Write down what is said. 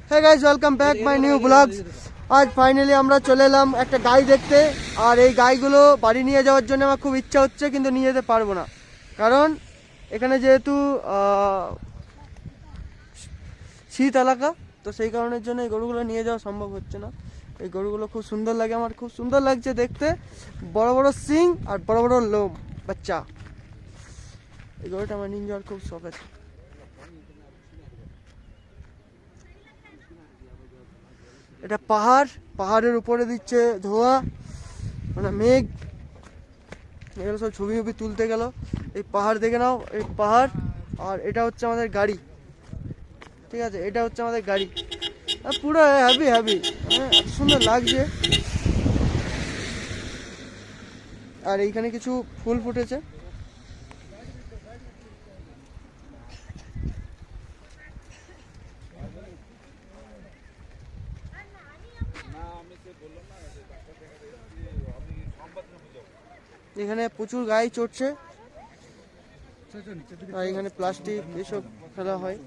Hey guys, welcome back my new blogs. আজ finally আমরা চলে এলাম একটা গাই দেখতে। আর এই গাইগুলো বাড়ি নিয়ে যাওয়ার জন্য আমার খুব ইচ্ছা হচ্ছে, কিন্তু নিয়ে যেতে পারবো না, কারণ এখানে যেহেতু শীত এলাকা, তো সেই কারণের জন্য এই গরুগুলো নিয়ে যাওয়া সম্ভব হচ্ছে না। এই গরুগুলো খুব সুন্দর লাগে, আমার খুব সুন্দর লাগছে দেখতে। বড় বড় সিং আর বড় বড় লোম বাচ্চা। এই গরুটা আমার নিয়ে যাওয়ার খুব শখ আছে। এটা পাহাড়ের উপরে দিচ্ছে ধোঁয়া, মানে মেঘ। এগুলো সব ছবি তুলতে গেল। এই পাহাড় দেখে নাও, এই পাহাড়। আর এটা হচ্ছে আমাদের গাড়ি, ঠিক আছে, এটা হচ্ছে আমাদের গাড়ি। পুরো হ্যাভি হ্যাভি, মানে এত সুন্দর লাগছে। আর এইখানে কিছু ফুল ফুটেছে। এখানে প্রচুর গাই চড়ছে, আর এখানে প্লাস্টিক এসব ফেলা হয়।